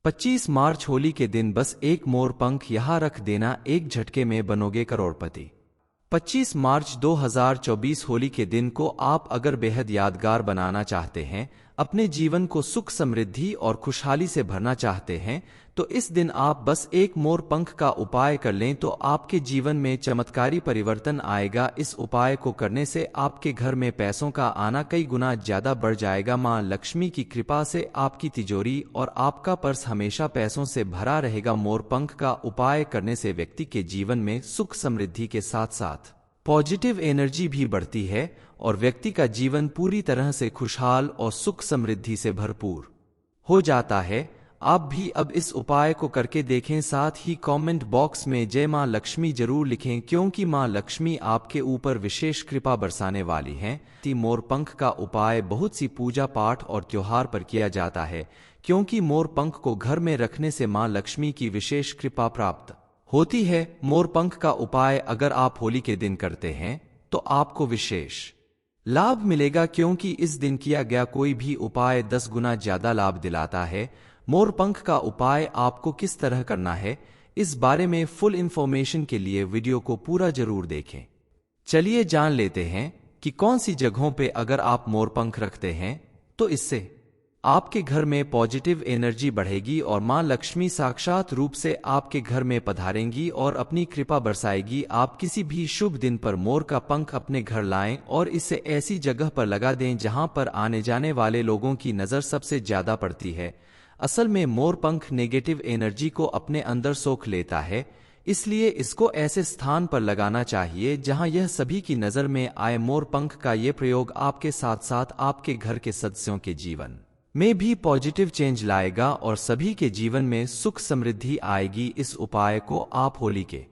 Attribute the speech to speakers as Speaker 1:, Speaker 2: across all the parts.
Speaker 1: 25 मार्च होली के दिन बस एक मोर पंख यहाँ रख देना, एक झटके में बनोगे करोड़पति। 25 मार्च 2024 होली के दिन को आप अगर बेहद यादगार बनाना चाहते हैं, अपने जीवन को सुख समृद्धि और खुशहाली से भरना चाहते हैं, तो इस दिन आप बस एक मोर पंख का उपाय कर लें तो आपके जीवन में चमत्कारी परिवर्तन आएगा। इस उपाय को करने से आपके घर में पैसों का आना कई गुना ज्यादा बढ़ जाएगा। मां लक्ष्मी की कृपा से आपकी तिजोरी और आपका पर्स हमेशा पैसों से भरा रहेगा। मोर पंख का उपाय करने से व्यक्ति के जीवन में सुख समृद्धि के साथ साथ पॉजिटिव एनर्जी भी बढ़ती है और व्यक्ति का जीवन पूरी तरह से खुशहाल और सुख समृद्धि से भरपूर हो जाता है। आप भी अब इस उपाय को करके देखें, साथ ही कमेंट बॉक्स में जय मां लक्ष्मी जरूर लिखें, क्योंकि मां लक्ष्मी आपके ऊपर विशेष कृपा बरसाने वाली हैं। मोर पंख का उपाय बहुत सी पूजा पाठ और त्योहार पर किया जाता है, क्योंकि मोर पंख को घर में रखने से मां लक्ष्मी की विशेष कृपा प्राप्त होती है। मोर पंख का उपाय अगर आप होली के दिन करते हैं तो आपको विशेष लाभ मिलेगा, क्योंकि इस दिन किया गया कोई भी उपाय 10 गुना ज्यादा लाभ दिलाता है। मोर पंख का उपाय आपको किस तरह करना है, इस बारे में फुल इंफॉर्मेशन के लिए वीडियो को पूरा जरूर देखें। चलिए जान लेते हैं कि कौन सी जगहों पे अगर आप मोर पंख रखते हैं तो इससे आपके घर में पॉजिटिव एनर्जी बढ़ेगी और मां लक्ष्मी साक्षात रूप से आपके घर में पधारेंगी और अपनी कृपा बरसाएगी। आप किसी भी शुभ दिन पर मोर का पंख अपने घर लाएं और इसे ऐसी जगह पर लगा दें जहां पर आने जाने वाले लोगों की नजर सबसे ज्यादा पड़ती है। असल में मोर पंख नेगेटिव एनर्जी को अपने अंदर सोख लेता है, इसलिए इसको ऐसे स्थान पर लगाना चाहिए जहां यह सभी की नजर में आए। मोर पंख का ये प्रयोग आपके साथ साथ आपके घर के सदस्यों के जीवन में भी पॉजिटिव चेंज लाएगा और सभी के जीवन में सुख समृद्धि आएगी। इस उपाय को आप होली के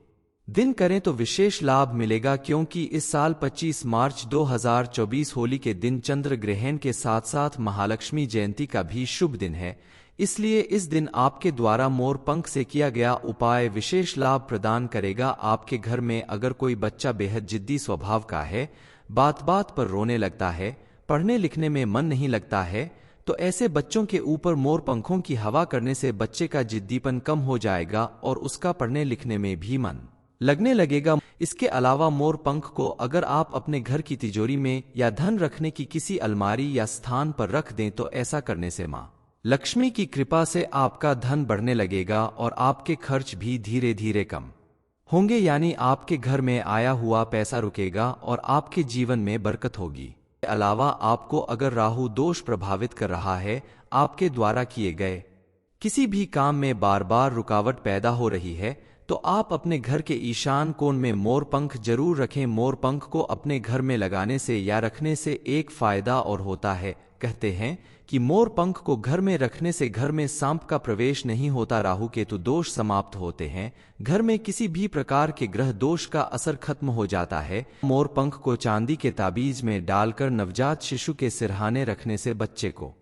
Speaker 1: दिन करें तो विशेष लाभ मिलेगा, क्योंकि इस साल 25 मार्च 2024 होली के दिन चंद्र ग्रहण के साथ साथ महालक्ष्मी जयंती का भी शुभ दिन है। इसलिए इस दिन आपके द्वारा मोर पंख से किया गया उपाय विशेष लाभ प्रदान करेगा। आपके घर में अगर कोई बच्चा बेहद जिद्दी स्वभाव का है, बात बात पर रोने लगता है, पढ़ने लिखने में मन नहीं लगता है, तो ऐसे बच्चों के ऊपर मोर पंखों की हवा करने से बच्चे का जिद्दीपन कम हो जाएगा और उसका पढ़ने लिखने में भी मन लगने लगेगा। इसके अलावा मोर पंख को अगर आप अपने घर की तिजोरी में या धन रखने की किसी अलमारी या स्थान पर रख दें तो ऐसा करने से मां लक्ष्मी की कृपा से आपका धन बढ़ने लगेगा और आपके खर्च भी धीरे धीरे कम होंगे, यानी आपके घर में आया हुआ पैसा रुकेगा और आपके जीवन में बरकत होगी। इसके अलावा आपको अगर राहु दोष प्रभावित कर रहा है, आपके द्वारा किए गए किसी भी काम में बार बार रुकावट पैदा हो रही है, तो आप अपने घर के ईशान कोण में मोर पंख जरूर रखें। मोर पंख को अपने घर में लगाने से या रखने से एक फायदा और होता है। कहते हैं कि मोर पंख को घर में रखने से घर में सांप का प्रवेश नहीं होता, राहु केतु दोष समाप्त होते हैं, घर में किसी भी प्रकार के ग्रह दोष का असर खत्म हो जाता है। मोर पंख को चांदी के ताबीज में डालकर नवजात शिशु के सिरहाने रखने से बच्चे को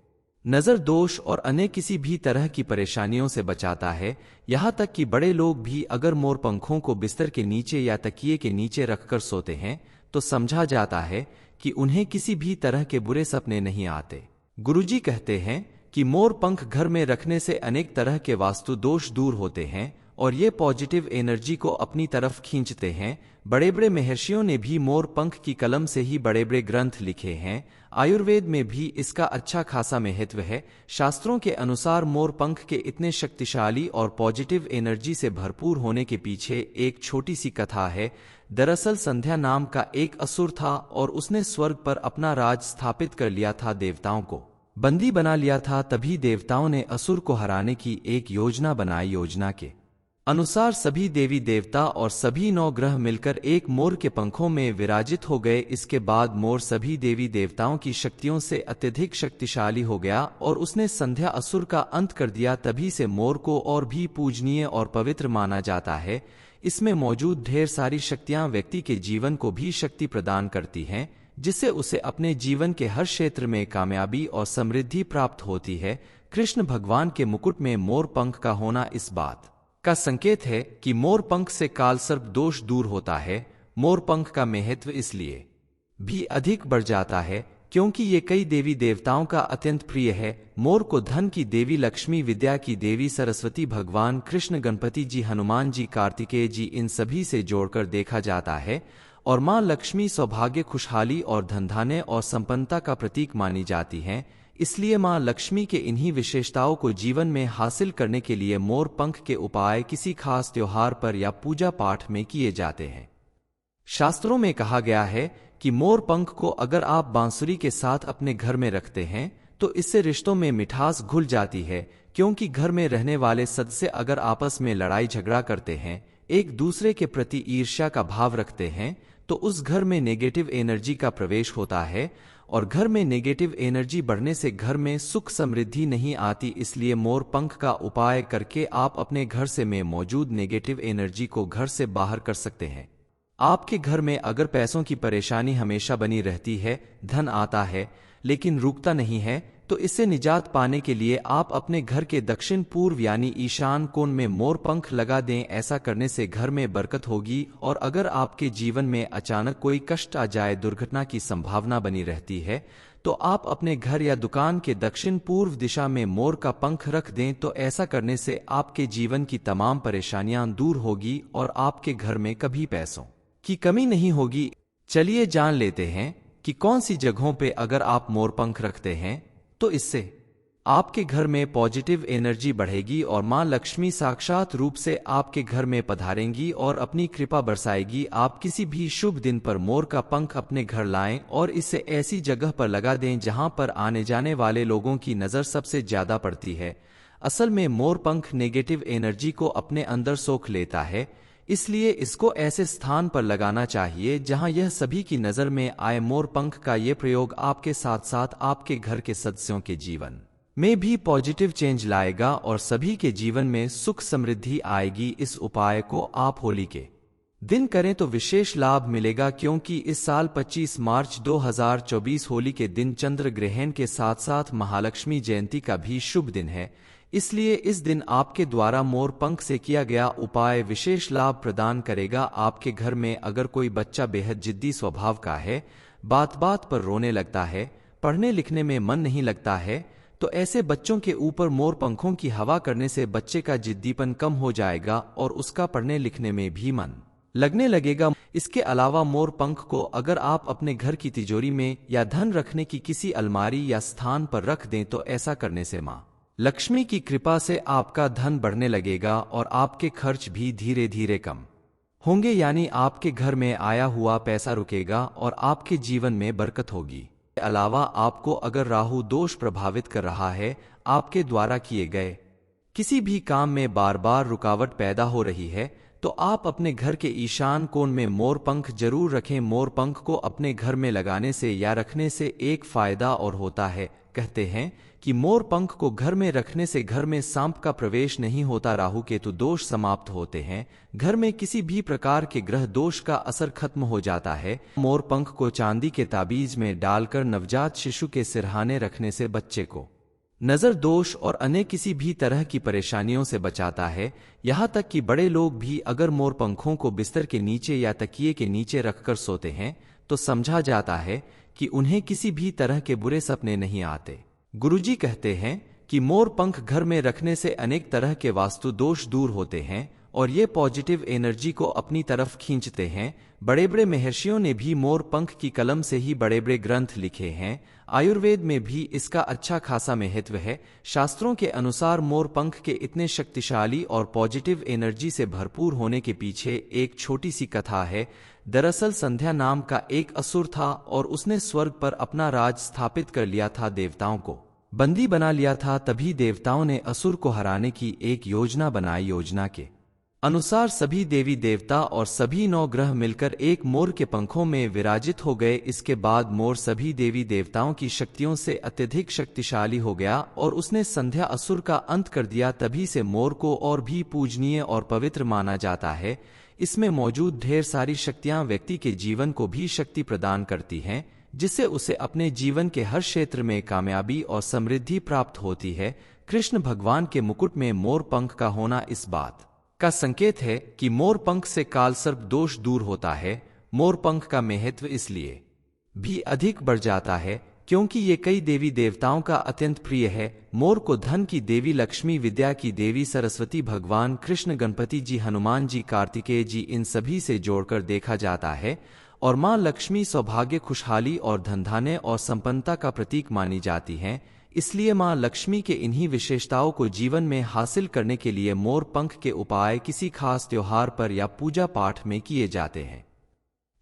Speaker 1: नजर दोष और अन्य किसी भी तरह की परेशानियों से बचाता है। यहाँ तक कि बड़े लोग भी अगर मोर पंखों को बिस्तर के नीचे या तकिए के नीचे रखकर सोते हैं तो समझा जाता है कि उन्हें किसी भी तरह के बुरे सपने नहीं आते। गुरुजी कहते हैं कि मोर पंख घर में रखने से अनेक तरह के वास्तु दोष दूर होते हैं और ये पॉजिटिव एनर्जी को अपनी तरफ खींचते हैं। बड़े बड़े महर्षियों ने भी मोर पंख की कलम से ही बड़े बड़े ग्रंथ लिखे हैं। आयुर्वेद में भी इसका अच्छा खासा महत्व है। शास्त्रों के अनुसार मोर पंख के इतने शक्तिशाली और पॉजिटिव एनर्जी से भरपूर होने के पीछे एक छोटी सी कथा है। दरअसल संध्या नाम का एक असुर था और उसने स्वर्ग पर अपना राज स्थापित कर लिया था, देवताओं को बंदी बना लिया था। तभी देवताओं ने असुर को हराने की एक योजना बनाई। योजना के अनुसार सभी देवी देवता और सभी 9 ग्रह मिलकर एक मोर के पंखों में विराजित हो गए। इसके बाद मोर सभी देवी देवताओं की शक्तियों से अत्यधिक शक्तिशाली हो गया और उसने संध्या असुर का अंत कर दिया। तभी से मोर को और भी पूजनीय और पवित्र माना जाता है। इसमें मौजूद ढेर सारी शक्तियां व्यक्ति के जीवन को भी शक्ति प्रदान करती हैं, जिससे उसे अपने जीवन के हर क्षेत्र में कामयाबी और समृद्धि प्राप्त होती है। कृष्ण भगवान के मुकुट में मोर पंख का होना इस बात का संकेत है कि मोर पंख से काल सर्प दोष दूर होता है। मोर पंख का महत्व इसलिए भी अधिक बढ़ जाता है क्योंकि ये कई देवी देवताओं का अत्यंत प्रिय है। मोर को धन की देवी लक्ष्मी, विद्या की देवी सरस्वती, भगवान कृष्ण, गणपति जी, हनुमान जी, कार्तिकेय जी, इन सभी से जोड़कर देखा जाता है और मां लक्ष्मी सौभाग्य, खुशहाली और धनधान्य और संपन्नता का प्रतीक मानी जाती हैं। इसलिए मां लक्ष्मी के इन्हीं विशेषताओं को जीवन में हासिल करने के लिए मोर पंख के उपाय किसी खास त्योहार पर या पूजा पाठ में किए जाते हैं। शास्त्रों में कहा गया है कि मोर पंख को अगर आप बांसुरी के साथ अपने घर में रखते हैं तो इससे रिश्तों में मिठास घुल जाती है, क्योंकि घर में रहने वाले सदस्य अगर आपस में लड़ाई झगड़ा करते हैं, एक दूसरे के प्रति ईर्ष्या का भाव रखते हैं, तो उस घर में नेगेटिव एनर्जी का प्रवेश होता है और घर में नेगेटिव एनर्जी बढ़ने से घर में सुख समृद्धि नहीं आती। इसलिए मोर पंख का उपाय करके आप अपने घर से में मौजूद नेगेटिव एनर्जी को घर से बाहर कर सकते हैं। आपके घर में अगर पैसों की परेशानी हमेशा बनी रहती है, धन आता है लेकिन रुकता नहीं है, तो इससे निजात पाने के लिए आप अपने घर के दक्षिण पूर्व यानी ईशान कोण में मोर पंख लगा दें। ऐसा करने से घर में बरकत होगी और अगर आपके जीवन में अचानक कोई कष्ट आ जाए, दुर्घटना की संभावना बनी रहती है, तो आप अपने घर या दुकान के दक्षिण पूर्व दिशा में मोर का पंख रख दें। तो ऐसा करने से आपके जीवन की तमाम परेशानियां दूर होगी और आपके घर में कभी पैसों की कमी नहीं होगी। चलिए जान लेते हैं कि कौन सी जगहों पे अगर आप मोर पंख रखते हैं तो इससे आपके घर में पॉजिटिव एनर्जी बढ़ेगी और मां लक्ष्मी साक्षात रूप से आपके घर में पधारेंगी और अपनी कृपा बरसाएगी। आप किसी भी शुभ दिन पर मोर का पंख अपने घर लाएं और इसे ऐसी जगह पर लगा दें जहां पर आने जाने वाले लोगों की नजर सबसे ज्यादा पड़ती है। असल में मोर पंख नेगेटिव एनर्जी को अपने अंदर सोख लेता है, इसलिए इसको ऐसे स्थान पर लगाना चाहिए जहां यह सभी की नजर में आए। मोर पंख का ये प्रयोग आपके साथ साथ आपके घर के सदस्यों के जीवन में भी पॉजिटिव चेंज लाएगा और सभी के जीवन में सुख समृद्धि आएगी। इस उपाय को आप होली के दिन करें तो विशेष लाभ मिलेगा, क्योंकि इस साल 25 मार्च 2024 होली के दिन चंद्र ग्रहण के साथ साथ महालक्ष्मी जयंती का भी शुभ दिन है। इसलिए इस दिन आपके द्वारा मोर पंख से किया गया उपाय विशेष लाभ प्रदान करेगा। आपके घर में अगर कोई बच्चा बेहद जिद्दी स्वभाव का है, बात बात पर रोने लगता है, पढ़ने लिखने में मन नहीं लगता है, तो ऐसे बच्चों के ऊपर मोर पंखों की हवा करने से बच्चे का जिद्दीपन कम हो जाएगा और उसका पढ़ने लिखने में भी मन लगने लगेगा। इसके अलावा मोर पंख को अगर आप अपने घर की तिजोरी में या धन रखने की किसी अलमारी या स्थान पर रख दें तो ऐसा करने से मां लक्ष्मी की कृपा से आपका धन बढ़ने लगेगा और आपके खर्च भी धीरे धीरे कम होंगे, यानी आपके घर में आया हुआ पैसा रुकेगा और आपके जीवन में बरकत होगी। इसके अलावा आपको अगर राहु दोष प्रभावित कर रहा है, आपके द्वारा किए गए किसी भी काम में बार बार रुकावट पैदा हो रही है, तो आप अपने घर के ईशान कोण में मोर पंख जरूर रखें। मोर पंख को अपने घर में लगाने से या रखने से एक फायदा और होता है। कहते हैं कि मोर पंख को घर में रखने से घर में सांप का प्रवेश नहीं होता, राहु केतु दोष समाप्त होते हैं, घर में किसी भी प्रकार के ग्रह दोष का असर खत्म हो जाता है। मोर पंख को चांदी के ताबीज में डालकर नवजात शिशु के सिरहाने रखने से बच्चे को नजर दोष और अन्य किसी भी तरह की परेशानियों से बचाता है। यहाँ तक कि बड़े लोग भी अगर मोर पंखों को बिस्तर के नीचे या तकिए के नीचे रखकर सोते हैं तो समझा जाता है कि उन्हें किसी भी तरह के बुरे सपने नहीं आते। गुरुजी कहते हैं कि मोर पंख घर में रखने से अनेक तरह के वास्तु दोष दूर होते हैं और ये पॉजिटिव एनर्जी को अपनी तरफ खींचते हैं। बड़े बड़े महर्षियों ने भी मोर पंख की कलम से ही बड़े बड़े ग्रंथ लिखे हैं। आयुर्वेद में भी इसका अच्छा खासा महत्व है। शास्त्रों के अनुसार मोर पंख के इतने शक्तिशाली और पॉजिटिव एनर्जी से भरपूर होने के पीछे एक छोटी सी कथा है। दरअसल संध्या नाम का एक असुर था और उसने स्वर्ग पर अपना राज स्थापित कर लिया था, देवताओं को बंदी बना लिया था। तभी देवताओं ने असुर को हराने की एक योजना बनाई। योजना के अनुसार सभी देवी देवता और सभी 9 ग्रह मिलकर एक मोर के पंखों में विराजित हो गए। इसके बाद मोर सभी देवी देवताओं की शक्तियों से अत्यधिक शक्तिशाली हो गया और उसने संध्या असुर का अंत कर दिया। तभी से मोर को और भी पूजनीय और पवित्र माना जाता है। इसमें मौजूद ढेर सारी शक्तियां व्यक्ति के जीवन को भी शक्ति प्रदान करती हैं, जिससे उसे अपने जीवन के हर क्षेत्र में कामयाबी और समृद्धि प्राप्त होती है। कृष्ण भगवान के मुकुट में मोर पंख का होना इस बात का संकेत है कि मोर पंख से काल सर्प दोष दूर होता है। मोर पंख का महत्व इसलिए भी अधिक बढ़ जाता है क्योंकि ये कई देवी देवताओं का अत्यंत प्रिय है। मोर को धन की देवी लक्ष्मी, विद्या की देवी सरस्वती, भगवान कृष्ण, गणपति जी, हनुमान जी, कार्तिकेय जी, इन सभी से जोड़कर देखा जाता है और मां लक्ष्मी सौभाग्य, खुशहाली और धनधान्य और संपन्नता का प्रतीक मानी जाती हैं। इसलिए मां लक्ष्मी के इन्हीं विशेषताओं को जीवन में हासिल करने के लिए मोर पंख के उपाय किसी खास त्योहार पर या पूजा पाठ में किए जाते हैं।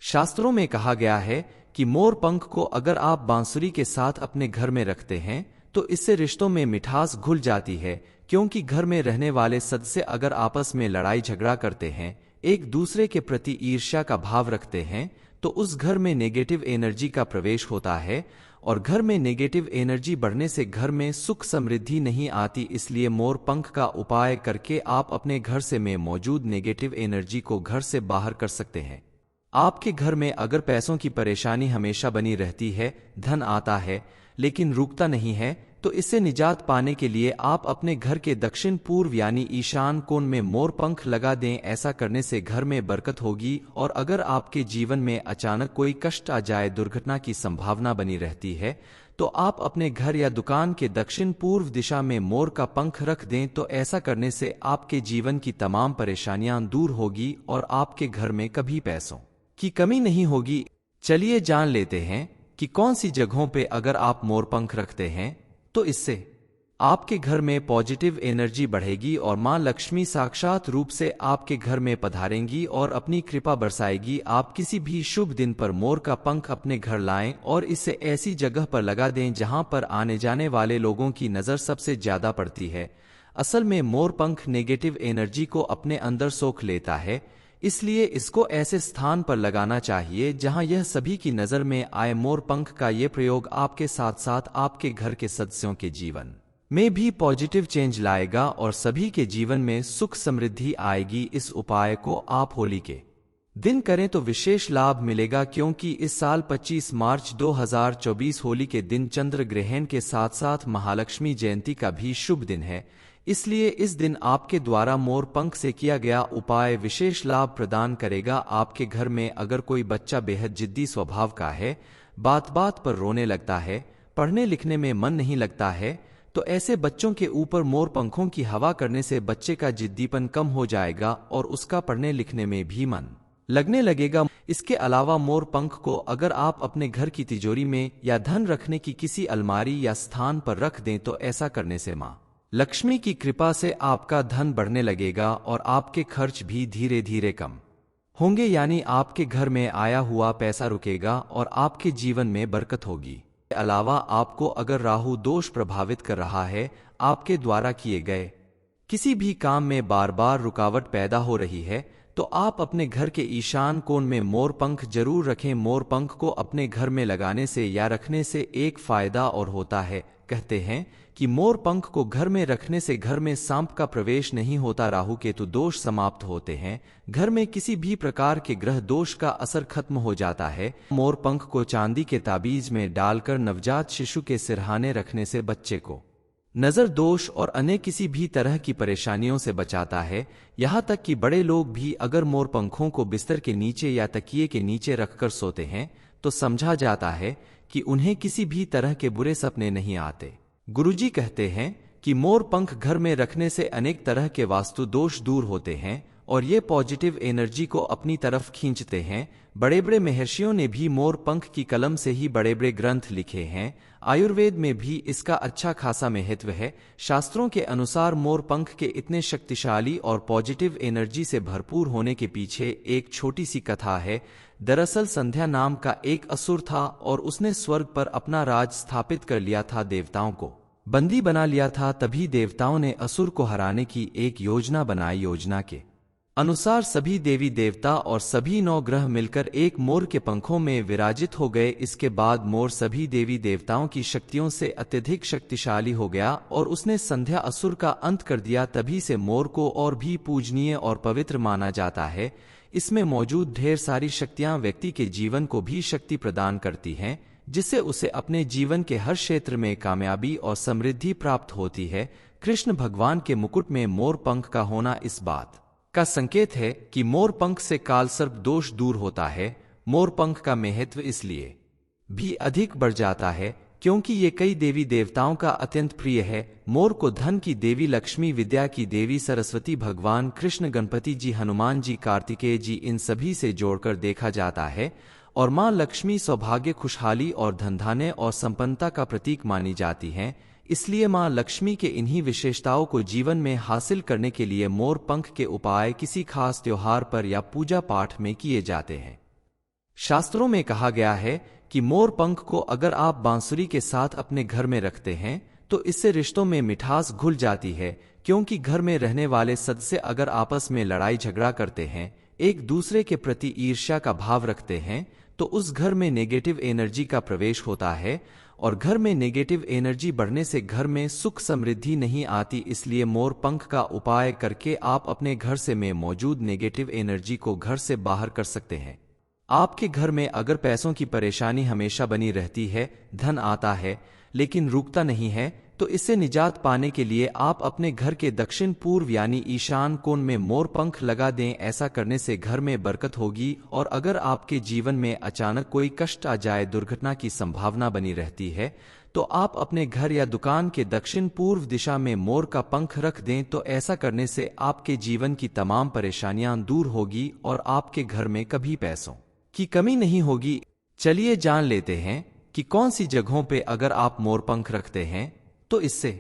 Speaker 1: शास्त्रों में कहा गया है कि मोर पंख को अगर आप बांसुरी के साथ अपने घर में रखते हैं तो इससे रिश्तों में मिठास घुल जाती है, क्योंकि घर में रहने वाले सदस्य अगर आपस में लड़ाई झगड़ा करते हैं, एक दूसरे के प्रति ईर्ष्या का भाव रखते हैं, तो उस घर में नेगेटिव एनर्जी का प्रवेश होता है और घर में नेगेटिव एनर्जी बढ़ने से घर में सुख समृद्धि नहीं आती। इसलिए मोर पंख का उपाय करके आप अपने घर से में मौजूद नेगेटिव एनर्जी को घर से बाहर कर सकते हैं। आपके घर में अगर पैसों की परेशानी हमेशा बनी रहती है, धन आता है लेकिन रुकता नहीं है, तो इससे निजात पाने के लिए आप अपने घर के दक्षिण पूर्व यानी ईशान कोण में मोर पंख लगा दें। ऐसा करने से घर में बरकत होगी और अगर आपके जीवन में अचानक कोई कष्ट आ जाए, दुर्घटना की संभावना बनी रहती है, तो आप अपने घर या दुकान के दक्षिण पूर्व दिशा में मोर का पंख रख दें। तो ऐसा करने से आपके जीवन की तमाम परेशानियां दूर होगी और आपके घर में कभी पैसों की कमी नहीं होगी। चलिए जान लेते हैं कि कौन सी जगहों पे अगर आप मोर पंख रखते हैं तो इससे आपके घर में पॉजिटिव एनर्जी बढ़ेगी और मां लक्ष्मी साक्षात रूप से आपके घर में पधारेंगी और अपनी कृपा बरसाएगी। आप किसी भी शुभ दिन पर मोर का पंख अपने घर लाएं और इसे ऐसी जगह पर लगा दें जहां पर आने जाने वाले लोगों की नजर सबसे ज्यादा पड़ती है। असल में मोर पंख नेगेटिव एनर्जी को अपने अंदर सोख लेता है, इसलिए इसको ऐसे स्थान पर लगाना चाहिए जहां यह सभी की नजर में आए। मोर पंख का ये प्रयोग आपके साथ साथ आपके घर के सदस्यों के जीवन में भी पॉजिटिव चेंज लाएगा और सभी के जीवन में सुख समृद्धि आएगी। इस उपाय को आप होली के दिन करें तो विशेष लाभ मिलेगा, क्योंकि इस साल 25 मार्च 2024 होली के दिन चंद्र ग्रहण के साथ साथ महालक्ष्मी जयंती का भी शुभ दिन है। इसलिए इस दिन आपके द्वारा मोर पंख से किया गया उपाय विशेष लाभ प्रदान करेगा। आपके घर में अगर कोई बच्चा बेहद जिद्दी स्वभाव का है, बात बात पर रोने लगता है, पढ़ने लिखने में मन नहीं लगता है, तो ऐसे बच्चों के ऊपर मोर पंखों की हवा करने से बच्चे का जिद्दीपन कम हो जाएगा और उसका पढ़ने लिखने में भी मन लगने लगेगा। इसके अलावा मोर पंख को अगर आप अपने घर की तिजोरी में या धन रखने की किसी अलमारी या स्थान पर रख दें तो ऐसा करने से मां लक्ष्मी की कृपा से आपका धन बढ़ने लगेगा और आपके खर्च भी धीरे धीरे कम होंगे, यानी आपके घर में आया हुआ पैसा रुकेगा और आपके जीवन में बरकत होगी। इसके अलावा आपको अगर राहु दोष प्रभावित कर रहा है, आपके द्वारा किए गए किसी भी काम में बार बार रुकावट पैदा हो रही है, तो आप अपने घर के ईशान कोण में मोर पंख जरूर रखें। मोर पंख को अपने घर में लगाने से या रखने से एक फायदा और होता है। कहते हैं कि मोर पंख को घर में रखने से घर में सांप का प्रवेश नहीं होता, राहु केतु दोष समाप्त होते हैं, घर में किसी भी प्रकार के ग्रह दोष का असर खत्म हो जाता है। मोर पंख को चांदी के ताबीज में डालकर नवजात शिशु के सिरहाने रखने से बच्चे को नजर दोष और अन्य किसी भी तरह की परेशानियों से बचाता है। यहाँ तक कि बड़े लोग भी अगर मोर पंखों को बिस्तर के नीचे या तकिए के नीचे रखकर सोते हैं तो समझा जाता है कि उन्हें किसी भी तरह के बुरे सपने नहीं आते। गुरुजी कहते हैं कि मोर पंख घर में रखने से अनेक तरह के वास्तु दोष दूर होते हैं और ये पॉजिटिव एनर्जी को अपनी तरफ खींचते हैं। बड़े बड़े महर्षियों ने भी मोर पंख की कलम से ही बड़े बड़े ग्रंथ लिखे हैं। आयुर्वेद में भी इसका अच्छा खासा महत्व है। शास्त्रों के अनुसार मोर पंख के इतने शक्तिशाली और पॉजिटिव एनर्जी से भरपूर होने के पीछे एक छोटी सी कथा है। दरअसल संध्या नाम का एक असुर था और उसने स्वर्ग पर अपना राज स्थापित कर लिया था, देवताओं को बंदी बना लिया था। तभी देवताओं ने असुर को हराने की एक योजना बनाई। योजना के अनुसार सभी देवी देवता और सभी 9 ग्रह मिलकर एक मोर के पंखों में विराजित हो गए। इसके बाद मोर सभी देवी देवताओं की शक्तियों से अत्यधिक शक्तिशाली हो गया और उसने संध्या असुर का अंत कर दिया। तभी से मोर को और भी पूजनीय और पवित्र माना जाता है। इसमें मौजूद ढेर सारी शक्तियां व्यक्ति के जीवन को भी शक्ति प्रदान करती हैं, जिससे उसे अपने जीवन के हर क्षेत्र में कामयाबी और समृद्धि प्राप्त होती है। कृष्ण भगवान के मुकुट में मोर पंख का होना इस बात का संकेत है कि मोर पंख से काल सर्प दोष दूर होता है। मोर पंख का महत्व इसलिए भी अधिक बढ़ जाता है क्योंकि ये कई देवी देवताओं का अत्यंत प्रिय है। मोर को धन की देवी लक्ष्मी, विद्या की देवी सरस्वती, भगवान कृष्ण, गणपति जी, हनुमान जी, कार्तिकेय जी, इन सभी से जोड़कर देखा जाता है। और माँ लक्ष्मी सौभाग्य, खुशहाली और धनधान्य और संपन्नता का प्रतीक मानी जाती हैं। इसलिए माँ लक्ष्मी के इन्हीं विशेषताओं को जीवन में हासिल करने के लिए मोर पंख के उपाय किसी खास त्योहार पर या पूजा पाठ में किए जाते हैं। शास्त्रों में कहा गया है कि मोर पंख को अगर आप बांसुरी के साथ अपने घर में रखते हैं तो इससे रिश्तों में मिठास घुल जाती है, क्योंकि घर में रहने वाले सदस्य अगर आपस में लड़ाई झगड़ा करते हैं, एक दूसरे के प्रति ईर्ष्या का भाव रखते हैं, तो उस घर में नेगेटिव एनर्जी का प्रवेश होता है और घर में नेगेटिव एनर्जी बढ़ने से घर में सुख समृद्धि नहीं आती। इसलिए मोर पंख का उपाय करके आप अपने घर से में मौजूद नेगेटिव एनर्जी को घर से बाहर कर सकते हैं। आपके घर में अगर पैसों की परेशानी हमेशा बनी रहती है, धन आता है लेकिन रुकता नहीं है, तो इससे निजात पाने के लिए आप अपने घर के दक्षिण पूर्व यानी ईशान कोण में मोर पंख लगा दें। ऐसा करने से घर में बरकत होगी। और अगर आपके जीवन में अचानक कोई कष्ट आ जाए, दुर्घटना की संभावना बनी रहती है, तो आप अपने घर या दुकान के दक्षिण पूर्व दिशा में मोर का पंख रख दें। तो ऐसा करने से आपके जीवन की तमाम परेशानियां दूर होगी और आपके घर में कभी पैसों की कमी नहीं होगी। चलिए जान लेते हैं कि कौन सी जगहों पे अगर आप मोर पंख रखते हैं तो इससे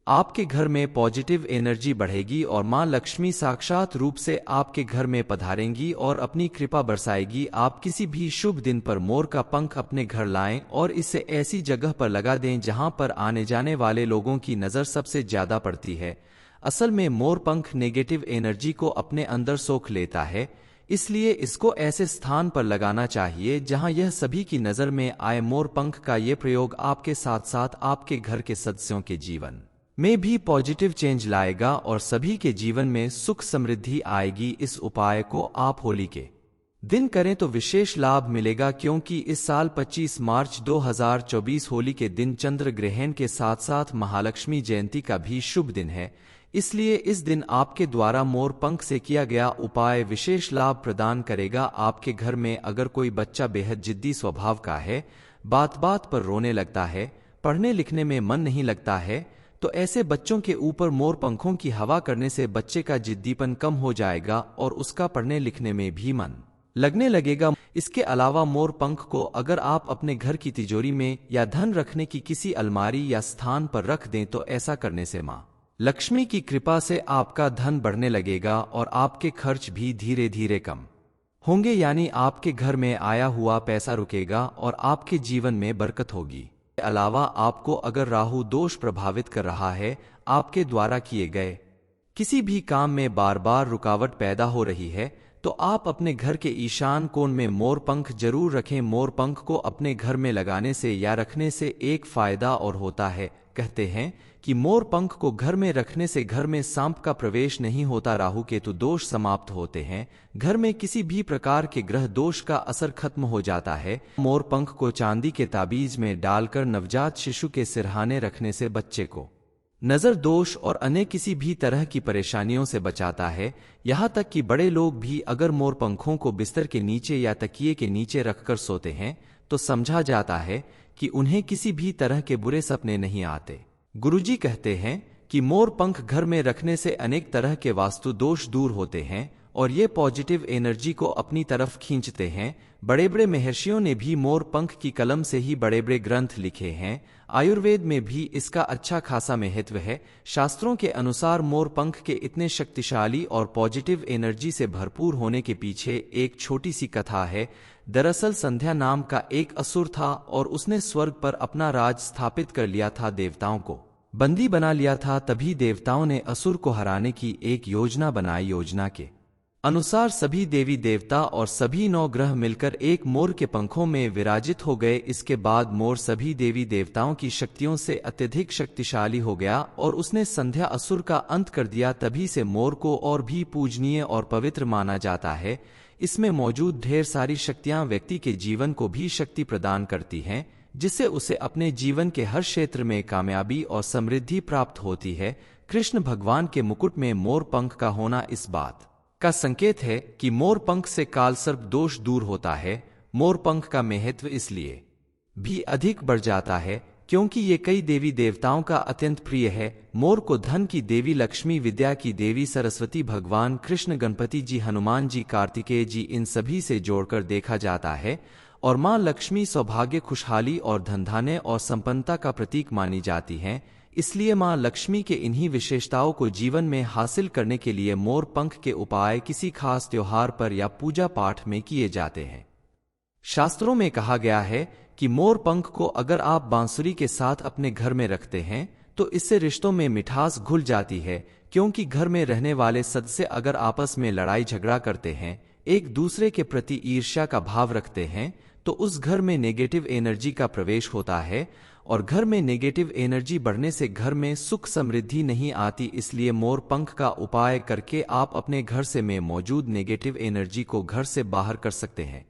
Speaker 1: आपके घर में पॉजिटिव एनर्जी बढ़ेगी और मां लक्ष्मी साक्षात रूप से आपके घर में पधारेंगी और अपनी कृपा बरसाएगी। आप किसी भी शुभ दिन पर मोर का पंख अपने घर लाएं और इसे ऐसी जगह पर लगा दें जहां पर आने जाने वाले लोगों की नजर सबसे ज्यादा पड़ती है। असल में मोर पंख नेगेटिव एनर्जी को अपने अंदर सोख लेता है, इसलिए इसको ऐसे स्थान पर लगाना चाहिए जहां यह सभी की नजर में आए। मोर पंख का ये प्रयोग आपके साथ साथ आपके घर के सदस्यों के जीवन में भी पॉजिटिव चेंज लाएगा और सभी के जीवन में सुख समृद्धि आएगी। इस उपाय को आप होली के दिन करें तो विशेष लाभ मिलेगा, क्योंकि इस साल 25 मार्च 2024 होली के दिन चंद्र ग्रहण के साथ साथ महालक्ष्मी जयंती का भी शुभ दिन है। इसलिए इस दिन आपके द्वारा मोर पंख से किया गया उपाय विशेष लाभ प्रदान करेगा। आपके घर में अगर कोई बच्चा बेहद जिद्दी स्वभाव का है, बात बात पर रोने लगता है, पढ़ने लिखने में मन नहीं लगता है, तो ऐसे बच्चों के ऊपर मोर पंखों की हवा करने से बच्चे का जिद्दीपन कम हो जाएगा और उसका पढ़ने लिखने में भी मन लगने लगेगा। इसके अलावा मोर पंख को अगर आप अपने घर की तिजोरी में या धन रखने की किसी अलमारी या स्थान पर रख दें तो ऐसा करने से मां लक्ष्मी की कृपा से आपका धन बढ़ने लगेगा और आपके खर्च भी धीरे धीरे कम होंगे, यानी आपके घर में आया हुआ पैसा रुकेगा और आपके जीवन में बरकत होगी। इसके अलावा आपको अगर राहु दोष प्रभावित कर रहा है, आपके द्वारा किए गए किसी भी काम में बार बार रुकावट पैदा हो रही है, तो आप अपने घर के ईशान कोण में मोर पंख जरूर रखें। मोर पंख को अपने घर में लगाने से या रखने से एक फायदा और होता है। कहते हैं कि मोर पंख को घर में रखने से घर में सांप का प्रवेश नहीं होता, राहु केतु दोष समाप्त होते हैं, घर में किसी भी प्रकार के ग्रह दोष का असर खत्म हो जाता है। मोर पंख को चांदी के ताबीज में डालकर नवजात शिशु के सिरहाने रखने से बच्चे को नजर दोष और अन्य किसी भी तरह की परेशानियों से बचाता है। यहाँ तक कि बड़े लोग भी अगर मोर पंखों को बिस्तर के नीचे या तकिए के नीचे रखकर सोते हैं तो समझा जाता है कि उन्हें किसी भी तरह के बुरे सपने नहीं आते। गुरुजी कहते हैं कि मोर पंख घर में रखने से अनेक तरह के वास्तु दोष दूर होते हैं और ये पॉजिटिव एनर्जी को अपनी तरफ खींचते हैं। बड़े बड़े महर्षियों ने भी मोर पंख की कलम से ही बड़े बड़े ग्रंथ लिखे हैं। आयुर्वेद में भी इसका अच्छा खासा महत्व है। शास्त्रों के अनुसार मोर पंख के इतने शक्तिशाली और पॉजिटिव एनर्जी से भरपूर होने के पीछे एक छोटी सी कथा है। दरअसल संध्या नाम का एक असुर था और उसने स्वर्ग पर अपना राज स्थापित कर लिया था, देवताओं को बंदी बना लिया था। तभी देवताओं ने असुर को हराने की एक योजना बनाई। योजना के अनुसार सभी देवी देवता और सभी 9 ग्रह मिलकर एक मोर के पंखों में विराजित हो गए। इसके बाद मोर सभी देवी देवताओं की शक्तियों से अत्यधिक शक्तिशाली हो गया और उसने संध्या असुर का अंत कर दिया। तभी से मोर को और भी पूजनीय और पवित्र माना जाता है। इसमें मौजूद ढेर सारी शक्तियां व्यक्ति के जीवन को भी शक्ति प्रदान करती हैं, जिससे उसे अपने जीवन के हर क्षेत्र में कामयाबी और समृद्धि प्राप्त होती है। कृष्ण भगवान के मुकुट में मोर पंख का होना इस बात का संकेत है कि मोर पंख से काल सर्प दोष दूर होता है। मोर पंख का महत्व इसलिए भी अधिक बढ़ जाता है क्योंकि ये कई देवी देवताओं का अत्यंत प्रिय है। मोर को धन की देवी लक्ष्मी, विद्या की देवी सरस्वती, भगवान कृष्ण, गणपति जी, हनुमान जी, कार्तिकेय जी, इन सभी से जोड़कर देखा जाता है और मां लक्ष्मी सौभाग्य, खुशहाली और धनधान्य और संपन्नता का प्रतीक मानी जाती हैं। इसलिए मां लक्ष्मी के इन्हीं विशेषताओं को जीवन में हासिल करने के लिए मोर पंख के उपाय किसी खास त्योहार पर या पूजा पाठ में किए जाते हैं। शास्त्रों में कहा गया है कि मोर पंख को अगर आप बांसुरी के साथ अपने घर में रखते हैं तो इससे रिश्तों में मिठास घुल जाती है, क्योंकि घर में रहने वाले सदस्य अगर आपस में लड़ाई झगड़ा करते हैं, एक दूसरे के प्रति ईर्ष्या का भाव रखते हैं, तो उस घर में नेगेटिव एनर्जी का प्रवेश होता है और घर में नेगेटिव एनर्जी बढ़ने से घर में सुख समृद्धि नहीं आती। इसलिए मोर पंख का उपाय करके आप अपने घर से में मौजूद नेगेटिव एनर्जी को घर से बाहर कर सकते हैं।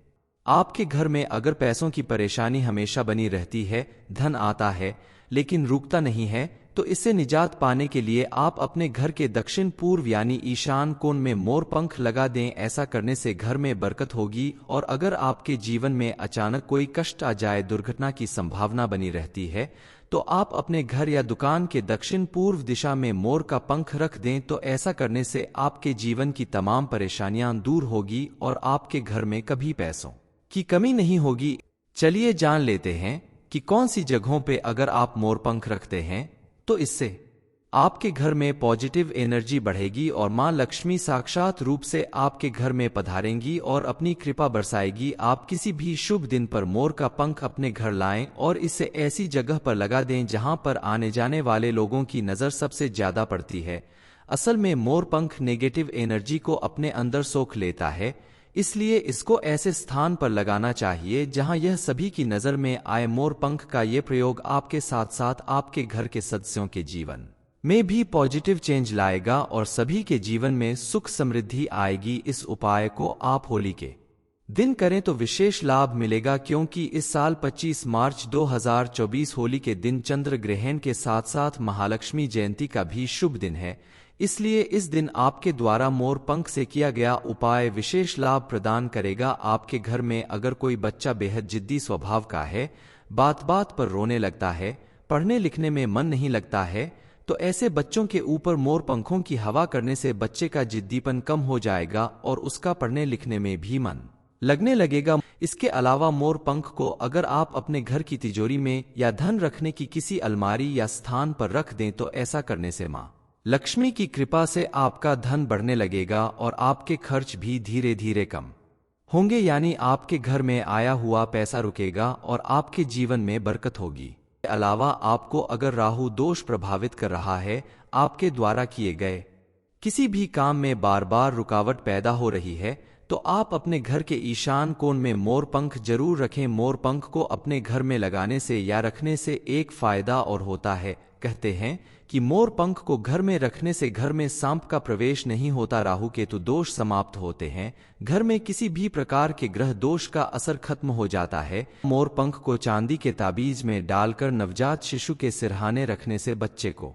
Speaker 1: आपके घर में अगर पैसों की परेशानी हमेशा बनी रहती है, धन आता है लेकिन रुकता नहीं है, तो इससे निजात पाने के लिए आप अपने घर के दक्षिण पूर्व यानी ईशान कोण में मोर पंख लगा दें। ऐसा करने से घर में बरकत होगी और अगर आपके जीवन में अचानक कोई कष्ट आ जाए, दुर्घटना की संभावना बनी रहती है, तो आप अपने घर या दुकान के दक्षिण पूर्व दिशा में मोर का पंख रख दें। तो ऐसा करने से आपके जीवन की तमाम परेशानियां दूर होगी और आपके घर में कभी पैसों की कमी नहीं होगी। चलिए जान लेते हैं कि कौन सी जगहों पे अगर आप मोर पंख रखते हैं तो इससे आपके घर में पॉजिटिव एनर्जी बढ़ेगी और मां लक्ष्मी साक्षात रूप से आपके घर में पधारेंगी और अपनी कृपा बरसाएगी। आप किसी भी शुभ दिन पर मोर का पंख अपने घर लाएं और इसे ऐसी जगह पर लगा दें जहां पर आने जाने वाले लोगों की नजर सबसे ज्यादा पड़ती है। असल में मोर पंख नेगेटिव एनर्जी को अपने अंदर सोख लेता है, इसलिए इसको ऐसे स्थान पर लगाना चाहिए जहां यह सभी की नजर में आए। मोर पंख का ये प्रयोग आपके साथ साथ आपके घर के सदस्यों के जीवन में भी पॉजिटिव चेंज लाएगा और सभी के जीवन में सुख समृद्धि आएगी। इस उपाय को आप होली के दिन करें तो विशेष लाभ मिलेगा, क्योंकि इस साल 25 मार्च 2024 होली के दिन चंद्र ग्रहण के साथ साथ महालक्ष्मी जयंती का भी शुभ दिन है। इसलिए इस दिन आपके द्वारा मोर पंख से किया गया उपाय विशेष लाभ प्रदान करेगा। आपके घर में अगर कोई बच्चा बेहद जिद्दी स्वभाव का है, बात बात पर रोने लगता है, पढ़ने लिखने में मन नहीं लगता है, तो ऐसे बच्चों के ऊपर मोर पंखों की हवा करने से बच्चे का जिद्दीपन कम हो जाएगा और उसका पढ़ने लिखने में भी मन लगने लगेगा। इसके अलावा मोर पंख को अगर आप अपने घर की तिजोरी में या धन रखने की किसी अलमारी या स्थान पर रख दें तो ऐसा करने से मां लक्ष्मी की कृपा से आपका धन बढ़ने लगेगा और आपके खर्च भी धीरे धीरे कम होंगे, यानी आपके घर में आया हुआ पैसा रुकेगा और आपके जीवन में बरकत होगी। इसके अलावा आपको अगर राहु दोष प्रभावित कर रहा है, आपके द्वारा किए गए किसी भी काम में बार बार रुकावट पैदा हो रही है, तो आप अपने घर के ईशान कोण में मोर पंख जरूर रखें। मोर पंख को अपने घर में लगाने से या रखने से एक फायदा और होता है। कहते हैं कि मोर पंख को घर में रखने से घर में सांप का प्रवेश नहीं होता, राहु केतु दोष समाप्त होते हैं, घर में किसी भी प्रकार के ग्रह दोष का असर खत्म हो जाता है। मोर पंख को चांदी के ताबीज में डालकर नवजात शिशु के सिरहाने रखने से बच्चे को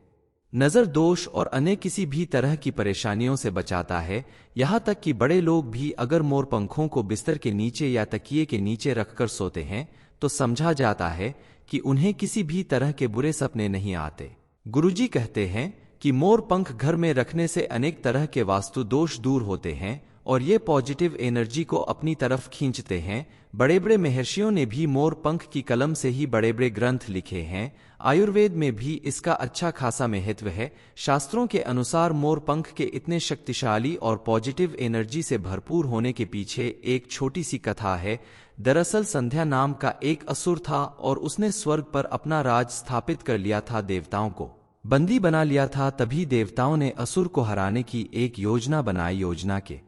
Speaker 1: नजर दोष और अन्य किसी भी तरह की परेशानियों से बचाता है। यहाँ तक कि बड़े लोग भी अगर मोर पंखों को बिस्तर के नीचे या तकिए के नीचे रखकर सोते हैं तो समझा जाता है कि उन्हें किसी भी तरह के बुरे सपने नहीं आते। गुरुजी कहते हैं कि मोर पंख घर में रखने से अनेक तरह के वास्तु दोष दूर होते हैं और ये पॉजिटिव एनर्जी को अपनी तरफ खींचते हैं। बड़े बड़े महर्षियों ने भी मोर पंख की कलम से ही बड़े बड़े ग्रंथ लिखे हैं। आयुर्वेद में भी इसका अच्छा खासा महत्व है। शास्त्रों के अनुसार मोर पंख के इतने शक्तिशाली और पॉजिटिव एनर्जी से भरपूर होने के पीछे एक छोटी सी कथा है। दरअसल संध्या नाम का एक असुर था और उसने स्वर्ग पर अपना राज स्थापित कर लिया था, देवताओं को बंदी बना लिया था। तभी देवताओं ने असुर को हराने की एक योजना बनाई। योजना के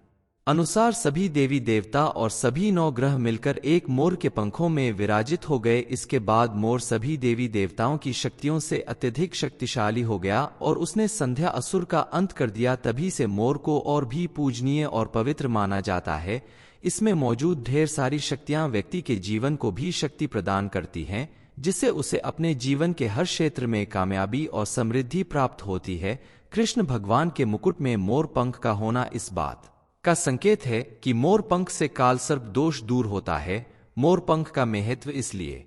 Speaker 1: अनुसार सभी देवी देवता और सभी 9 ग्रह मिलकर एक मोर के पंखों में विराजित हो गए। इसके बाद मोर सभी देवी देवताओं की शक्तियों से अत्यधिक शक्तिशाली हो गया और उसने संध्या असुर का अंत कर दिया। तभी से मोर को और भी पूजनीय और पवित्र माना जाता है। इसमें मौजूद ढेर सारी शक्तियां व्यक्ति के जीवन को भी शक्ति प्रदान करती हैं, जिससे उसे अपने जीवन के हर क्षेत्र में कामयाबी और समृद्धि प्राप्त होती है। कृष्ण भगवान के मुकुट में मोर पंख का होना इस बात का संकेत है कि मोर पंख से काल सर्प दोष दूर होता है। मोर पंख का महत्व इसलिए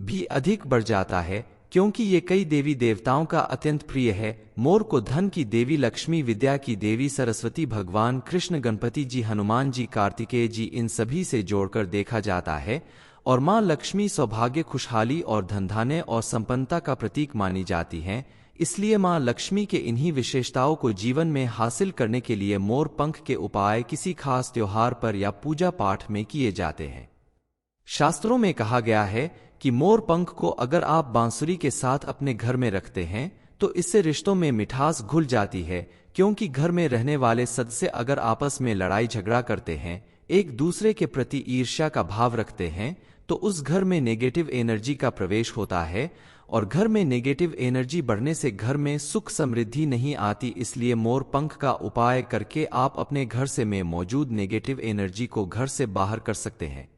Speaker 1: भी अधिक बढ़ जाता है क्योंकि ये कई देवी देवताओं का अत्यंत प्रिय है। मोर को धन की देवी लक्ष्मी, विद्या की देवी सरस्वती, भगवान कृष्ण, गणपति जी, हनुमान जी, कार्तिकेय जी, इन सभी से जोड़कर देखा जाता है और मां लक्ष्मी सौभाग्य, खुशहाली और धनधान्य और संपन्नता का प्रतीक मानी जाती हैं। इसलिए मां लक्ष्मी के इन्हीं विशेषताओं को जीवन में हासिल करने के लिए मोर पंख के उपाय किसी खास त्योहार पर या पूजा पाठ में किए जाते हैं। शास्त्रों में कहा गया है कि मोर पंख को अगर आप बांसुरी के साथ अपने घर में रखते हैं तो इससे रिश्तों में मिठास घुल जाती है, क्योंकि घर में रहने वाले सदस्य अगर आपस में लड़ाई झगड़ा करते हैं, एक दूसरे के प्रति ईर्ष्या का भाव रखते हैं, तो उस घर में नेगेटिव एनर्जी का प्रवेश होता है और घर में नेगेटिव एनर्जी बढ़ने से घर में सुख समृद्धि नहीं आती। इसलिए मोर पंख का उपाय करके आप अपने घर से में मौजूद नेगेटिव एनर्जी को घर से बाहर कर सकते हैं।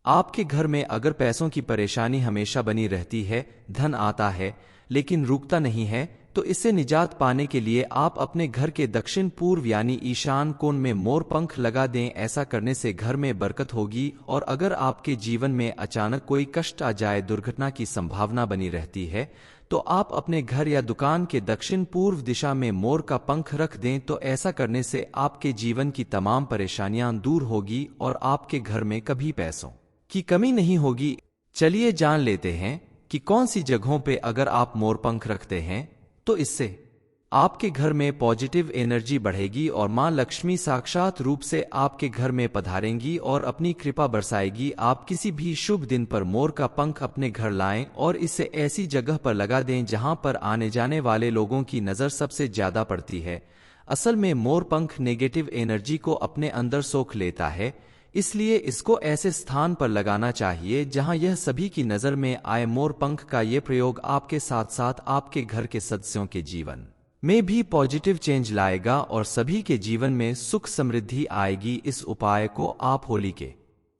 Speaker 1: आपके घर में अगर पैसों की परेशानी हमेशा बनी रहती है, धन आता है लेकिन रुकता नहीं है, तो इससे निजात पाने के लिए आप अपने घर के दक्षिण पूर्व यानी ईशान कोण में मोर पंख लगा दें। ऐसा करने से घर में बरकत होगी और अगर आपके जीवन में अचानक कोई कष्ट आ जाए, दुर्घटना की संभावना बनी रहती है, तो आप अपने घर या दुकान के दक्षिण पूर्व दिशा में मोर का पंख रख दें। तो ऐसा करने से आपके जीवन की तमाम परेशानियां दूर होगी और आपके घर में कभी पैसों की कमी नहीं होगी। चलिए जान लेते हैं कि कौन सी जगहों पे अगर आप मोर पंख रखते हैं तो इससे आपके घर में पॉजिटिव एनर्जी बढ़ेगी और मां लक्ष्मी साक्षात रूप से आपके घर में पधारेंगी और अपनी कृपा बरसाएगी। आप किसी भी शुभ दिन पर मोर का पंख अपने घर लाएं और इसे ऐसी जगह पर लगा दें जहां पर आने जाने वाले लोगों की नजर सबसे ज्यादा पड़ती है। असल में मोर पंख नेगेटिव एनर्जी को अपने अंदर सोख लेता है, इसलिए इसको ऐसे स्थान पर लगाना चाहिए जहां यह सभी की नजर में आए। मोर पंख का ये प्रयोग आपके साथ साथ आपके घर के सदस्यों के जीवन में भी पॉजिटिव चेंज लाएगा और सभी के जीवन में सुख समृद्धि आएगी। इस उपाय को आप होली के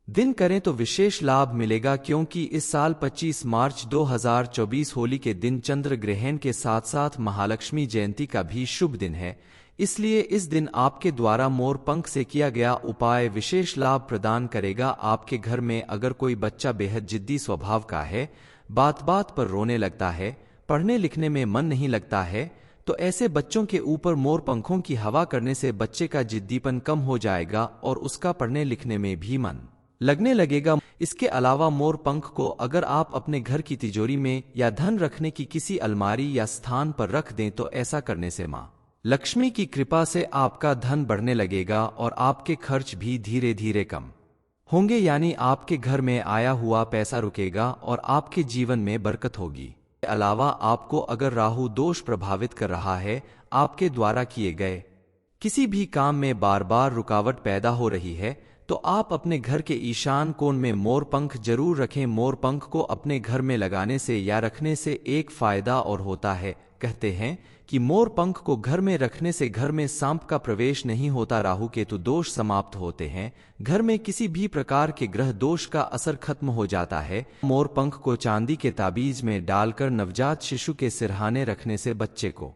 Speaker 1: दिन करें तो विशेष लाभ मिलेगा, क्योंकि इस साल 25 मार्च 2024 होली के दिन चंद्र ग्रहण के साथ साथ महालक्ष्मी जयंती का भी शुभ दिन है। इसलिए इस दिन आपके द्वारा मोर पंख से किया गया उपाय विशेष लाभ प्रदान करेगा। आपके घर में अगर कोई बच्चा बेहद जिद्दी स्वभाव का है, बात बात पर रोने लगता है, पढ़ने लिखने में मन नहीं लगता है, तो ऐसे बच्चों के ऊपर मोर पंखों की हवा करने से बच्चे का जिद्दीपन कम हो जाएगा और उसका पढ़ने लिखने में भी मन लगने लगेगा। इसके अलावा मोर पंख को अगर आप अपने घर की तिजोरी में या धन रखने की किसी अलमारी या स्थान पर रख दें तो ऐसा करने से मां लक्ष्मी की कृपा से आपका धन बढ़ने लगेगा और आपके खर्च भी धीरे धीरे कम होंगे, यानी आपके घर में आया हुआ पैसा रुकेगा और आपके जीवन में बरकत होगी। इसके अलावा आपको अगर राहु दोष प्रभावित कर रहा है, आपके द्वारा किए गए किसी भी काम में बार बार रुकावट पैदा हो रही है, तो आप अपने घर के ईशान कोण में मोर पंख जरूर रखें। मोर पंख को अपने घर में लगाने से या रखने से एक फायदा और होता है। कहते हैं कि मोर पंख को घर में रखने से घर में सांप का प्रवेश नहीं होता, राहु केतु दोष समाप्त होते हैं, घर में किसी भी प्रकार के ग्रह दोष का असर खत्म हो जाता है। मोर पंख को चांदी के ताबीज में डालकर नवजात शिशु के सिरहाने रखने से बच्चे को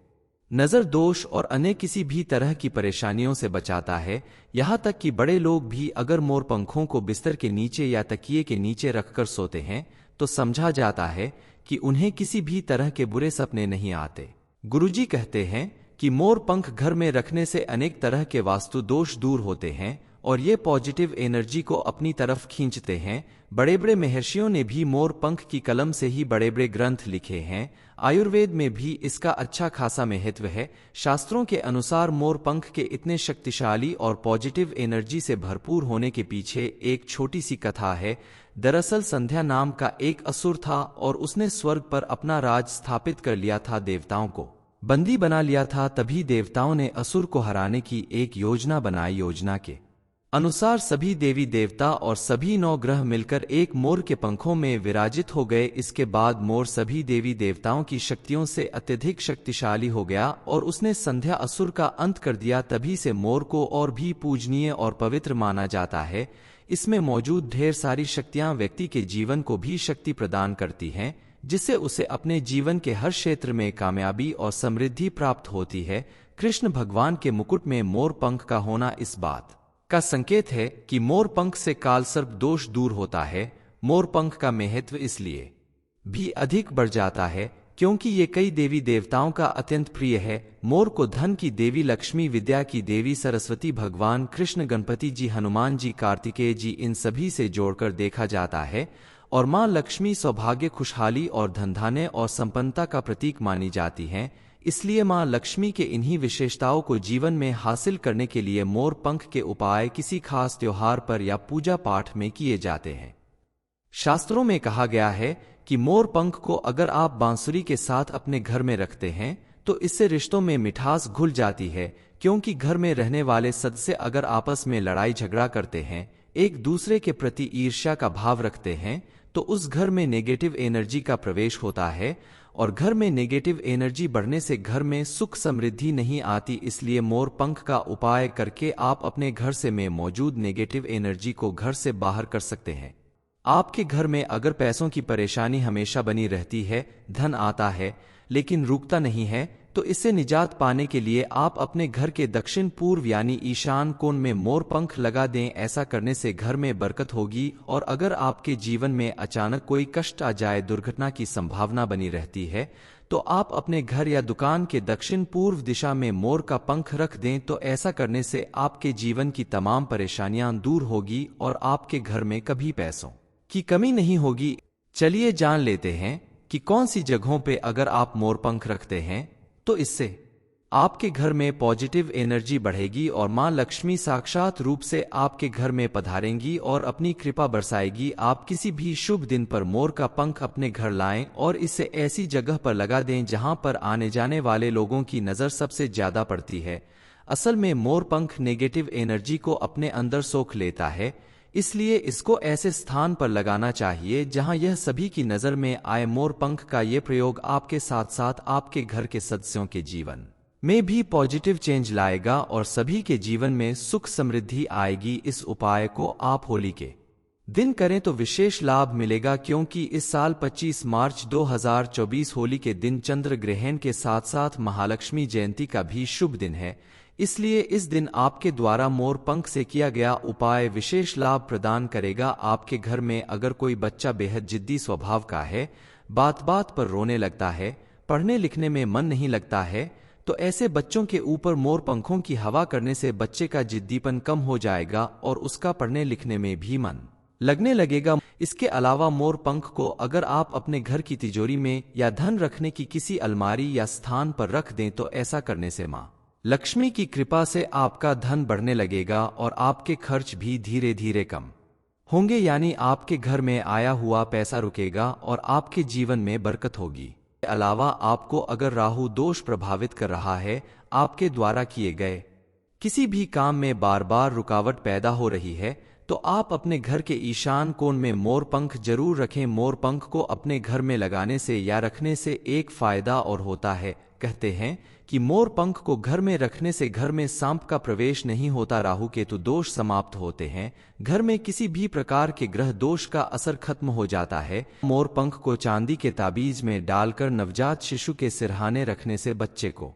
Speaker 1: नजर दोष और अन्य किसी भी तरह की परेशानियों से बचाता है। यहाँ तक कि बड़े लोग भी अगर मोर पंखों को बिस्तर के नीचे या तकिए के नीचे रखकर सोते हैं तो समझा जाता है कि उन्हें किसी भी तरह के बुरे सपने नहीं आते। गुरुजी कहते हैं कि मोर पंख घर में रखने से अनेक तरह के वास्तु दोष दूर होते हैं और ये पॉजिटिव एनर्जी को अपनी तरफ खींचते हैं। बड़े बड़े महर्षियों ने भी मोर पंख की कलम से ही बड़े बड़े ग्रंथ लिखे हैं। आयुर्वेद में भी इसका अच्छा खासा महत्व है। शास्त्रों के अनुसार मोर पंख के इतने शक्तिशाली और पॉजिटिव एनर्जी से भरपूर होने के पीछे एक छोटी सी कथा है। दरअसल संध्या नाम का एक असुर था और उसने स्वर्ग पर अपना राज स्थापित कर लिया था, देवताओं को बंदी बना लिया था। तभी देवताओं ने असुर को हराने की एक योजना बनाई। योजना के अनुसार सभी देवी देवता और सभी 9 ग्रह मिलकर एक मोर के पंखों में विराजित हो गए। इसके बाद मोर सभी देवी देवताओं की शक्तियों से अत्यधिक शक्तिशाली हो गया और उसने संध्या असुर का अंत कर दिया। तभी से मोर को और भी पूजनीय और पवित्र माना जाता है। इसमें मौजूद ढेर सारी शक्तियां व्यक्ति के जीवन को भी शक्ति प्रदान करती हैं, जिससे उसे अपने जीवन के हर क्षेत्र में कामयाबी और समृद्धि प्राप्त होती है। कृष्ण भगवान के मुकुट में मोर पंख का होना इस बात का संकेत है कि मोर पंख से काल सर्प दोष दूर होता है। मोर पंख का महत्व इसलिए भी अधिक बढ़ जाता है क्योंकि ये कई देवी देवताओं का अत्यंत प्रिय है। मोर को धन की देवी लक्ष्मी, विद्या की देवी सरस्वती, भगवान कृष्ण, गणपति जी, हनुमान जी, कार्तिकेय जी, इन सभी से जोड़कर देखा जाता है और मां लक्ष्मी सौभाग्य, खुशहाली और धनधान्य और संपन्नता का प्रतीक मानी जाती हैं। इसलिए मां लक्ष्मी के इन्हीं विशेषताओं को जीवन में हासिल करने के लिए मोर पंख के उपाय किसी खास त्योहार पर या पूजा पाठ में किए जाते हैं। शास्त्रों में कहा गया है कि मोर पंख को अगर आप बांसुरी के साथ अपने घर में रखते हैं तो इससे रिश्तों में मिठास घुल जाती है, क्योंकि घर में रहने वाले सदस्य अगर आपस में लड़ाई झगड़ा करते हैं, एक दूसरे के प्रति ईर्ष्या का भाव रखते हैं, तो उस घर में नेगेटिव एनर्जी का प्रवेश होता है और घर में नेगेटिव एनर्जी बढ़ने से घर में सुख समृद्धि नहीं आती। इसलिए मोर पंख का उपाय करके आप अपने घर से में मौजूद नेगेटिव एनर्जी को घर से बाहर कर सकते हैं। आपके घर में अगर पैसों की परेशानी हमेशा बनी रहती है, धन आता है लेकिन रुकता नहीं है, तो इससे निजात पाने के लिए आप अपने घर के दक्षिण पूर्व यानी ईशान कोण में मोर पंख लगा दें। ऐसा करने से घर में बरकत होगी और अगर आपके जीवन में अचानक कोई कष्ट आ जाए, दुर्घटना की संभावना बनी रहती है, तो आप अपने घर या दुकान के दक्षिण पूर्व दिशा में मोर का पंख रख दें। तो ऐसा करने से आपके जीवन की तमाम परेशानियां दूर होगी और आपके घर में कभी पैसों की कमी नहीं होगी। चलिए जान लेते हैं कि कौन सी जगहों पे अगर आप मोर पंख रखते हैं तो इससे आपके घर में पॉजिटिव एनर्जी बढ़ेगी और मां लक्ष्मी साक्षात रूप से आपके घर में पधारेंगी और अपनी कृपा बरसाएगी। आप किसी भी शुभ दिन पर मोर का पंख अपने घर लाएं और इसे ऐसी जगह पर लगा दें जहां पर आने जाने वाले लोगों की नजर सबसे ज्यादा पड़ती है। असल में मोर पंख नेगेटिव एनर्जी को अपने अंदर सोख लेता है, इसलिए इसको ऐसे स्थान पर लगाना चाहिए जहां यह सभी की नजर में आए। मोर पंख का ये प्रयोग आपके साथ साथ आपके घर के सदस्यों के जीवन में भी पॉजिटिव चेंज लाएगा और सभी के जीवन में सुख समृद्धि आएगी। इस उपाय को आप होली के दिन करें तो विशेष लाभ मिलेगा, क्योंकि इस साल 25 मार्च 2024 होली के दिन चंद्र ग्रहण के साथ साथ महालक्ष्मी जयंती का भी शुभ दिन है। इसलिए इस दिन आपके द्वारा मोर पंख से किया गया उपाय विशेष लाभ प्रदान करेगा। आपके घर में अगर कोई बच्चा बेहद जिद्दी स्वभाव का है, बात बात पर रोने लगता है, पढ़ने लिखने में मन नहीं लगता है, तो ऐसे बच्चों के ऊपर मोर पंखों की हवा करने से बच्चे का जिद्दीपन कम हो जाएगा और उसका पढ़ने लिखने में भी मन लगने लगेगा। इसके अलावा मोर पंख को अगर आप अपने घर की तिजोरी में या धन रखने की किसी अलमारी या स्थान पर रख दें तो ऐसा करने से मां लक्ष्मी की कृपा से आपका धन बढ़ने लगेगा और आपके खर्च भी धीरे धीरे कम होंगे, यानी आपके घर में आया हुआ पैसा रुकेगा और आपके जीवन में बरकत होगी। इसके अलावा आपको अगर राहु दोष प्रभावित कर रहा है, आपके द्वारा किए गए किसी भी काम में बार बार रुकावट पैदा हो रही है, तो आप अपने घर के ईशान कोण में मोर पंख जरूर रखें। मोर पंख को अपने घर में लगाने से या रखने से एक फायदा और होता है। कहते हैं कि मोर पंख को घर में रखने से घर में सांप का प्रवेश नहीं होता, राहु केतु दोष समाप्त होते हैं, घर में किसी भी प्रकार के ग्रह दोष का असर खत्म हो जाता है। मोर पंख को चांदी के ताबीज में डालकर नवजात शिशु के सिरहाने रखने से बच्चे को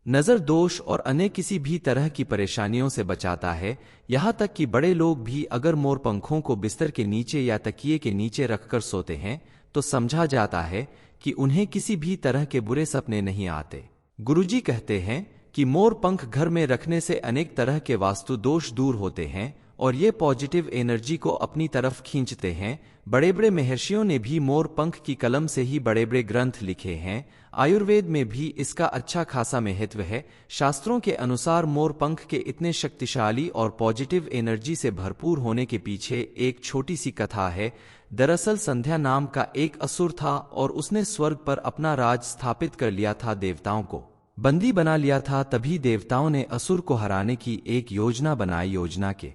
Speaker 1: नजर दोष और अन्य किसी भी तरह की परेशानियों से बचाता है। यहाँ तक कि बड़े लोग भी अगर मोर पंखों को बिस्तर के नीचे या तकिए के नीचे रखकर सोते हैं तो समझा जाता है कि उन्हें किसी भी तरह के बुरे सपने नहीं आते। गुरुजी कहते हैं कि मोर पंख घर में रखने से अनेक तरह के वास्तु दोष दूर होते हैं और ये पॉजिटिव एनर्जी को अपनी तरफ खींचते हैं। बड़े बड़े महर्षियों ने भी मोर पंख की कलम से ही बड़े बड़े ग्रंथ लिखे हैं। आयुर्वेद में भी इसका अच्छा खासा महत्व है। शास्त्रों के अनुसार मोर पंख के इतने शक्तिशाली और पॉजिटिव एनर्जी से भरपूर होने के पीछे एक छोटी सी कथा है। दरअसल संध्या नाम का एक असुर था और उसने स्वर्ग पर अपना राज स्थापित कर लिया था, देवताओं को बंदी बना लिया था। तभी देवताओं ने असुर को हराने की एक योजना बनाई। योजना के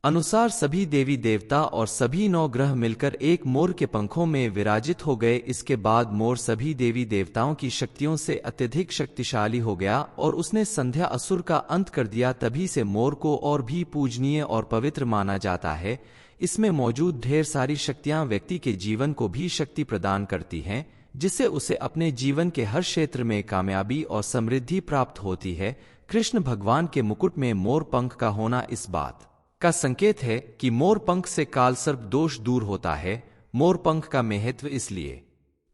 Speaker 1: अनुसार सभी देवी देवता और सभी 9 ग्रह मिलकर एक मोर के पंखों में विराजित हो गए। इसके बाद मोर सभी देवी देवताओं की शक्तियों से अत्यधिक शक्तिशाली हो गया और उसने संध्या असुर का अंत कर दिया। तभी से मोर को और भी पूजनीय और पवित्र माना जाता है। इसमें मौजूद ढेर सारी शक्तियां व्यक्ति के जीवन को भी शक्ति प्रदान करती हैं, जिससे उसे अपने जीवन के हर क्षेत्र में कामयाबी और समृद्धि प्राप्त होती है। कृष्ण भगवान के मुकुट में मोर पंख का होना इस बात का संकेत है कि मोर पंख से काल सर्प दोष दूर होता है। मोर पंख का महत्व इसलिए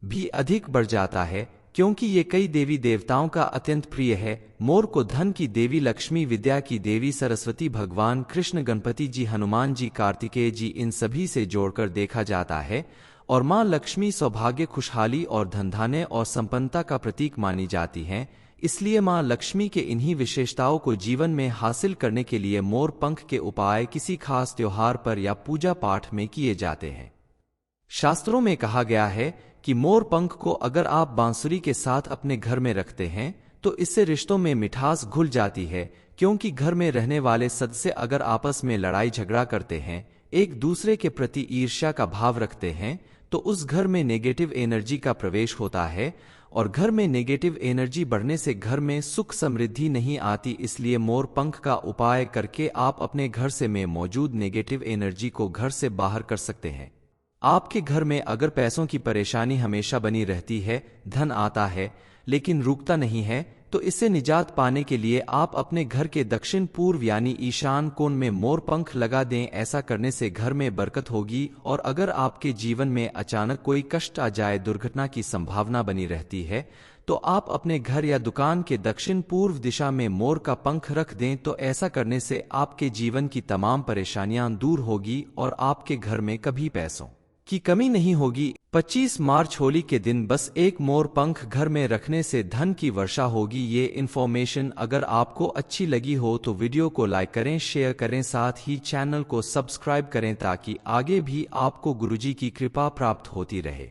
Speaker 1: भी अधिक बढ़ जाता है क्योंकि ये कई देवी देवताओं का अत्यंत प्रिय है। मोर को धन की देवी लक्ष्मी, विद्या की देवी सरस्वती, भगवान कृष्ण, गणपति जी, हनुमान जी, कार्तिकेय जी, इन सभी से जोड़कर देखा जाता है और मां लक्ष्मी सौभाग्य, खुशहाली और धनधान्य और संपन्नता का प्रतीक मानी जाती हैं। इसलिए मां लक्ष्मी के इन्हीं विशेषताओं को जीवन में हासिल करने के लिए मोर पंख के उपाय किसी खास त्योहार पर या पूजा पाठ में किए जाते हैं। शास्त्रों में कहा गया है कि मोर पंख को अगर आप बांसुरी के साथ अपने घर में रखते हैं तो इससे रिश्तों में मिठास घुल जाती है, क्योंकि घर में रहने वाले सदस्य अगर आपस में लड़ाई झगड़ा करते हैं, एक दूसरे के प्रति ईर्ष्या का भाव रखते हैं, तो उस घर में नेगेटिव एनर्जी का प्रवेश होता है और घर में नेगेटिव एनर्जी बढ़ने से घर में सुख समृद्धि नहीं आती। इसलिए मोर पंख का उपाय करके आप अपने घर से में मौजूद नेगेटिव एनर्जी को घर से बाहर कर सकते हैं। आपके घर में अगर पैसों की परेशानी हमेशा बनी रहती है, धन आता है लेकिन रुकता नहीं है, तो इससे निजात पाने के लिए आप अपने घर के दक्षिण पूर्व यानी ईशान कोण में मोर पंख लगा दें। ऐसा करने से घर में बरकत होगी और अगर आपके जीवन में अचानक कोई कष्ट आ जाए, दुर्घटना की संभावना बनी रहती है, तो आप अपने घर या दुकान के दक्षिण पूर्व दिशा में मोर का पंख रख दें। तो ऐसा करने से आपके जीवन की तमाम परेशानियां दूर होगी और आपके घर में कभी पैसों की कमी नहीं होगी। 25 मार्च होली के दिन बस एक मोर पंख घर में रखने से धन की वर्षा होगी। ये इन्फॉर्मेशन अगर आपको अच्छी लगी हो तो वीडियो को लाइक करें, शेयर करें, साथ ही चैनल को सब्सक्राइब करें ताकि आगे भी आपको गुरुजी की कृपा प्राप्त होती रहे।